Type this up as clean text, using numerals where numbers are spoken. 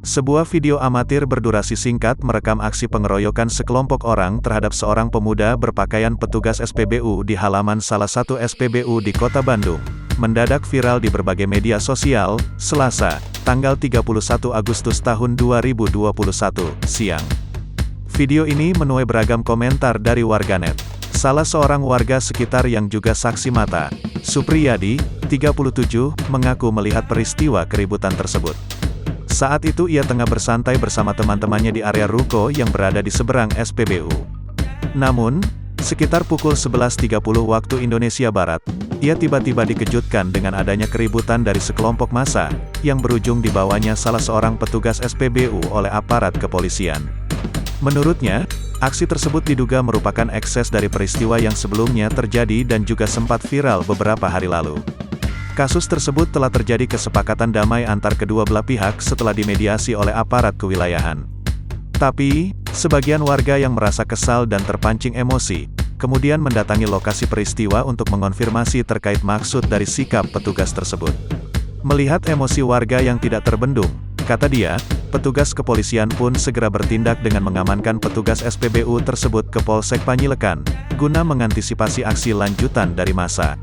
Sebuah video amatir berdurasi singkat merekam aksi pengeroyokan sekelompok orang terhadap seorang pemuda berpakaian petugas SPBU di halaman salah satu SPBU di Kota Bandung. Mendadak viral di berbagai media sosial, Selasa, tanggal 31 Agustus tahun 2021, siang. Video ini menuai beragam komentar dari warganet. Salah seorang warga sekitar yang juga saksi mata, Supriyadi, 37, mengaku melihat peristiwa keributan tersebut. Saat itu ia tengah bersantai bersama teman-temannya di area ruko yang berada di seberang SPBU. Namun, sekitar pukul 11.30 waktu Indonesia Barat, ia tiba-tiba dikejutkan dengan adanya keributan dari sekelompok massa, yang berujung dibawanya salah seorang petugas SPBU oleh aparat kepolisian. Menurutnya, aksi tersebut diduga merupakan ekses dari peristiwa yang sebelumnya terjadi dan juga sempat viral beberapa hari lalu. Kasus tersebut telah terjadi kesepakatan damai antar kedua belah pihak setelah dimediasi oleh aparat kewilayahan. Tapi, sebagian warga yang merasa kesal dan terpancing emosi, kemudian mendatangi lokasi peristiwa untuk mengonfirmasi terkait maksud dari sikap petugas tersebut. Melihat emosi warga yang tidak terbendung, kata dia, petugas kepolisian pun segera bertindak dengan mengamankan petugas SPBU tersebut ke Polsek Panyilekan, guna mengantisipasi aksi lanjutan dari massa.